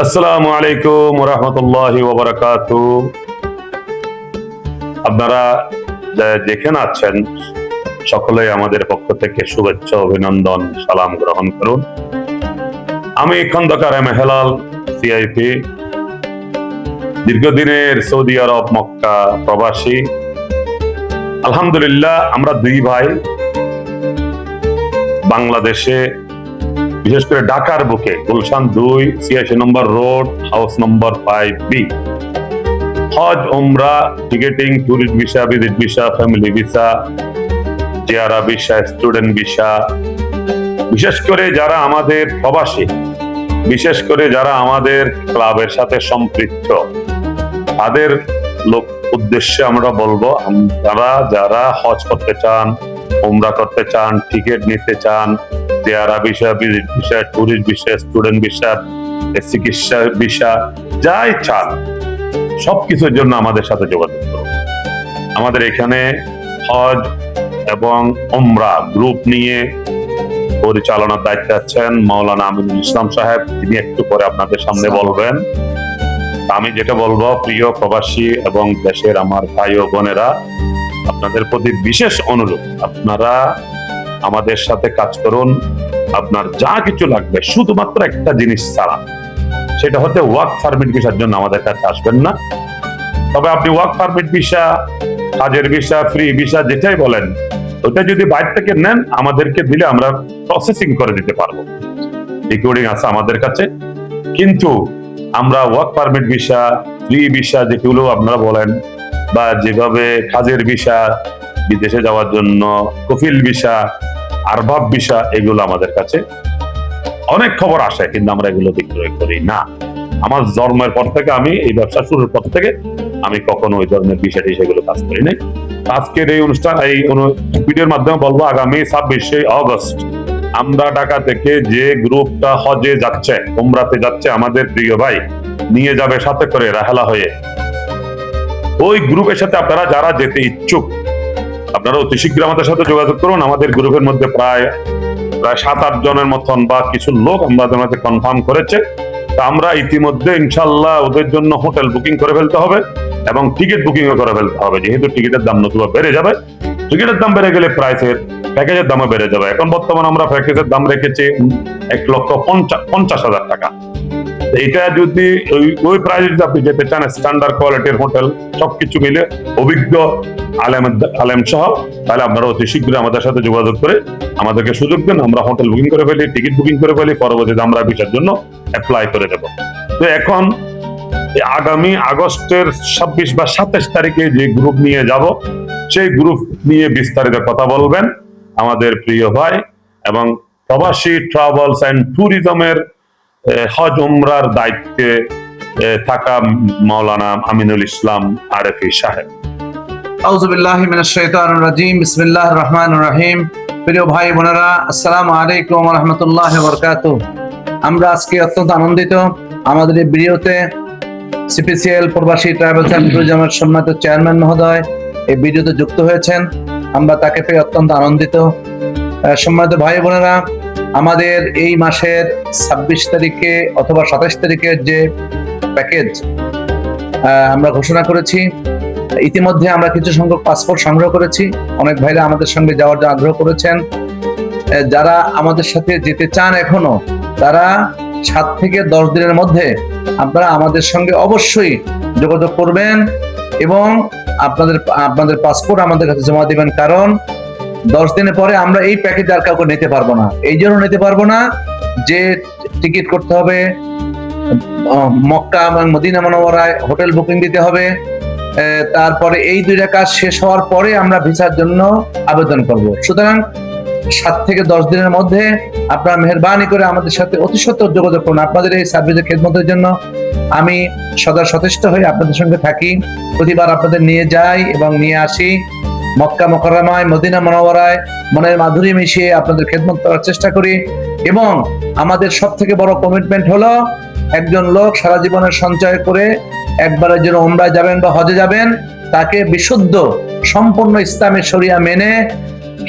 আসসালামু আলাইকুম ওয়া রাহমাতুল্লাহি ওয়া বারাকাতুহু। আপনারা যেখানে আছেন সকলেই আমাদের পক্ষ থেকে শুভেচ্ছা, অভিনন্দন, সালাম গ্রহণ করুন। আমি Khandakar M A Helal, CIP, দীর্ঘদিনের সৌদি আরব মক্কা প্রবাসী। আলহামদুলিল্লাহ, আমরা দুই ভাই বাংলাদেশে, বিশেষ করে ঢাকার বুকে গুলশান 2 86 নম্বর রোড, হাউস নম্বর 5B, হজ উমরা ticketing, tourist visa, visit visa, family visa, Jiara visa, student visa, বিশেষ করে যারা আমাদের প্রবাসী, বিশেষ করে যারা আমাদের ক্লাবের সাথে সম্পৃক্ত, তাদের উদ্দেশ্যে আমরা বলবো, যারা হজ করতে চান, উমরা করতে চান, টিকিট নিতে চান, Jiara visa, visit visa, tourist visa, student visa, চিকিৎসা ভিসা, যাই চান সবকিছুর জন্য আমাদের সাথে যোগাযোগ করুন। আমাদের এখানে হজ এবং উমরা গ্রুপ নিয়ে পরিচালনার দায়িত্বে আছেন মাওলানা আমিনুল ইসলাম সাহেব। তিনি একটু পরে আপনাদের সামনে বলবেন। আমি যেটা বলবো, প্রিয় প্রবাসী এবং দেশের আমার ভাই ও বোনেরা, আপনাদের প্রতি বিশেষ অনুরোধ, আপনারা আমাদের সাথে কাজ করুন। আপনার যা কিছু লাগবে, শুধুমাত্র একটা জিনিস ছাড়া, সেটা হচ্ছে ওয়ার্ক পারমিট ভিসার জন্য আমাদের কাছে আসবেন না। তবে আপনি ওয়ার্ক পারমিট ভিসা, কাজের ভিসা, ফ্রি ভিসা, যেটাই বলেন, ওটা যদি বাইরে থেকে নেন আমাদেরকে দিলে আমরা প্রসেসিং করে দিতে পারবো, রেকর্ডিং আছে আমাদের কাছে। কিন্তু আমরা work permit visa, free visa যেগুলো আপনারা বলেন, বা যেভাবে কাজের ভিসা, বিদেশে যাওয়ার জন্য কফিল ভিসা, আরবাব ভিসা, এগুলো আমাদের কাছে অনেক খবর আসে, কিন্তু আমরা এগুলো বিক্রয় করি না। আমার জন্মের পর থেকে, আমি এই ব্যবসা শুরুর পর থেকে আমি কখনো ওই ধরনের বিষয় সেগুলো কাজ করি নাই। আজকের এই অনুষ্ঠান, এই ভিডিওর মাধ্যমে বলবো, আগামী 26শে অগস্ট আমরা ঢাকা থেকে যে গ্রুপটা হজে যাচ্ছে, উমরাতে যাচ্ছে, আমাদের প্রিয় ভাই নিয়ে যাবে সাথে করে রাহেলা হয়ে। ওই গ্রুপের সাথে আপনারা যারা যেতে ইচ্ছুক, আপনারা অতি শীঘ্র আমাদের সাথে যোগাযোগ করুন। আমাদের গ্রুপের মধ্যে প্রায় 7-8 জনের মতন বা কিছু লোক আমাদের মধ্যে কনফার্ম করেছে। তা আমরা ইতিমধ্যে ইনশাল্লাহ ওদের জন্য হোটেল বুকিং করে ফেলতে হবে এবং টিকিট বুকিংও করে ফেলতে হবে, যেহেতু টিকিটের দাম নতুবা বেড়ে যাবে। টিকিটের দাম বেড়ে গেলে প্যাকেজের দামও বেড়ে যাবে। এখন বর্তমানে আমরা প্যাকেজের দাম রেখেছি 1,50,000 টাকা। এইটা যদি ওই প্রাইসে যদি আপনি যেতে চান, স্ট্যান্ডার্ড কোয়ালিটির হোটেল সবকিছু মিলে, অভিজ্ঞ আলেম সহ, তাহলে আপনারা অতি শীঘ্রই আমাদের সাথে যোগাযোগ করে আমাদেরকে সুযোগ দেন। আমরা হোটেল বুকিং করে ফেলি, টিকিট বুকিং করে ফেলি, পরবর্তীতে আমরা ভিসার জন্য অ্যাপ্লাই করে দেব। তো এখন আগামী আগস্টের 26 বা 27 তারিখে যে গ্রুপ নিয়ে যাব, সেই গ্রুপ নিয়ে বিস্তারিত কথা বলবেন আমাদের প্রিয় ভাই এবং প্রবাসী ট্রাভেলস এন্ড ট্যুরিজমের হজ উমরার দায়িত্বে থাকা মাওলানা আমিনুল ইসলাম আরেফি সাহেব। আউযু বিল্লাহি মিনাশ শাইতানির রাজিম। বিসমিল্লাহির রহমানির রহিম। প্রিয় ভাই বোনেরা, আসসালামু আলাইকুম ওয়া রাহমাতুল্লাহি ওয়া বারাকাতুহু। আমরা আজকে অত্যন্ত আনন্দিত, আমাদের এই ভিডিওতে সিপিসিএল প্রবাসী ট্রাভেলস এন্ড ট্যুরিজমের সম্মানিত চেয়ারম্যান মহোদয় এই ভিডিওতে যুক্ত হয়েছেন। আমরা তাকে পেয়ে অত্যন্ত আনন্দিত। সম্মানিত ভাই বোনেরা, আমাদের এই মাসের 26 তারিখে অথবা 27 তারিখের যে প্যাকেজ আমরা ঘোষণা করেছি, ইতিমধ্যে আমরা কিছু সংখ্যক পাসপোর্ট সংগ্রহ করেছি। অনেক ভাইরা আমাদের সঙ্গে যাওয়ার জন্য আগ্রহ করেছেন। যারা আমাদের সাথে যেতে চান এখনো, তারা 7 থেকে 10 দিনের মধ্যে আপনারা আমাদের সঙ্গে অবশ্যই যোগাযোগ করবেন এবং আপনাদের পাসপোর্ট আমাদের কাছে জমা দিবেন। কারণ 10 দিনের পরে আমরা এই প্যাকেজ আর কাউকে নিতে পারবো না। এই জন্য নিতে পারবো না যে টিকিট করতে হবে, মক্কা এবং মদিনা মুনাওয়ারায় হোটেল বুকিং দিতে হবে, তারপরে এই 2টা কাজ শেষ হওয়ার পরে আমরা ভিসার জন্য আবেদন করব। সুতরাং 7 থেকে 10 দিনের মধ্যে আপনারা মেহেরবানি করে আমাদের সাথে অতি সত্বর যোগাযোগ করুন। আপনাদের এই সার্ভিসের খেদমতের জন্য আমি সদা সচেষ্ট হয়ে আপনাদের সঙ্গে থাকি। প্রতিবার আপনাদের নিয়ে যাই এবং নিয়ে আসি মক্কা মুকাররমায়, মদিনা মুনাওয়ারায়, মনের মাধুরী মিশিয়ে আপনাদের খেদমত করার চেষ্টা করি। এবং আমাদের সব থেকে বড় কমিটমেন্ট হলো, একজন লোক সারা জীবনের সঞ্চয় করে একবারের জন্য উমরায় যাবেন বা হজে যাবেন, তাকে বিশুদ্ধ সম্পূর্ণ ইসলামের শরিয়া মেনে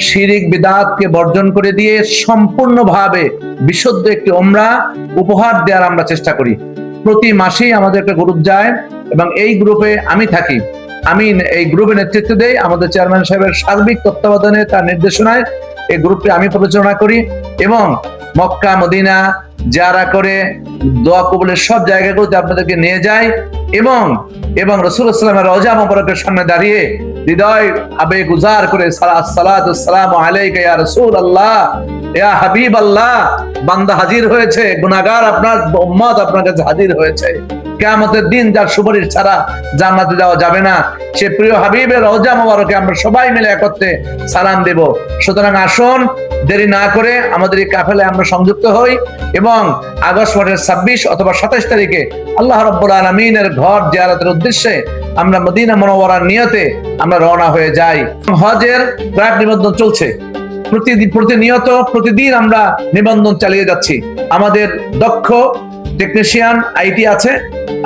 শিরিক বিদআতকে বর্জন করে দিয়ে সম্পূর্ণভাবে বিশুদ্ধ একটি উমরা উপহার দেওয়ার আমরা চেষ্টা করি। প্রতি মাসেই আমাদের একটা গ্রুপ যায় এবং এই গ্রুপে আমি থাকি। আমি এই গ্রুপে নেতৃত্ব দেই। আমাদের চেয়ারম্যান সাহেবের সার্বিক তত্ত্বাবধানে, তার নির্দেশনায় এই গ্রুপটি আমি পরিচালনা করি এবং মক্কা মদিনা যারা করে দোয়া কবুলের সব জায়গাগুলোতে আপনাদেরকে নিয়ে যাই এবং রাসূলুল্লাহ সাল্লাল্লাহু আলাইহি ওয়াসাল্লামের রওজা মোবারকের সামনে দাঁড়িয়ে হৃদয় আবেগ উজাড় করে সালাতু সালামু আলাইকা ইয়া রাসূলুল্লাহ, ইয়া হাবিবাল্লাহ, বান্দা হাজির হয়েছে, গুনাহগার আপনার উম্মত আপনার কাছে হাজির হয়েছে। কিয়ামতের দিন যার সুপারিশ ছাড়া জান্নাতে যাওয়া যাবে না, সে প্রিয় হাবিবের রওজা মোবারকে আমরা সবাই মিলে একত্রে সালাম দেব। সুতরাং আসুন দেরি না করে আমাদের এই কাফেলায় আমরা সংযুক্ত হই এবং আগস্ট মাসের 26 অথবা 27 তারিখে আল্লাহ রাব্বুল আলামিনের ঘর জিয়ারতের উদ্দেশ্যে আমরা মদিনা মুনাওয়ারার নিয়তে আমরা রওনা হয়ে যাই। হজের প্রাক নিবন্ধন চলছে, প্রতিনিয়ত প্রতিদিন আমরা নিবন্ধন চালিয়ে যাচ্ছি। আমাদের দক্ষ টেকনিশিয়ান আইটি আছে,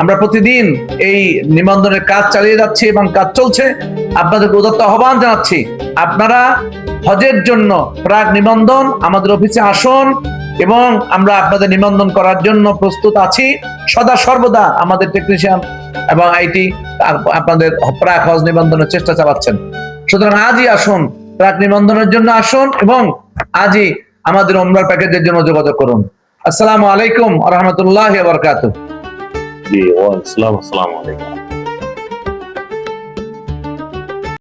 আমরা প্রতিদিন এই নিবন্ধনের কাজ চালিয়ে যাচ্ছি এবং কাজ চলছে। আপনাদেরকে উদাত্ত আহ্বান জানাচ্ছি, আপনারা হজের জন্য প্রাক নিবন্ধন আমাদের অফিসে আসুন এবং আমরা আপনাদের নিবন্ধন করার জন্য প্রস্তুত আছি। সদা সর্বদা আমাদের টেকনিশিয়ান এবং আইটি আপনাদের প্রাক হজ নিবন্ধনের চেষ্টা চালাচ্ছেন। সুতরাং আজই আসুন, প্রাক নিবন্ধনের জন্য আসুন এবং আজই আমাদের উমরার প্যাকেজের জন্য যোগাযোগ করুন। আসসালামু আলাইকুম ওয়া রাহমাতুল্লাহি ওয়া বারাকাতুহু। জি, ওয়া আসসালামু আলাইকুম।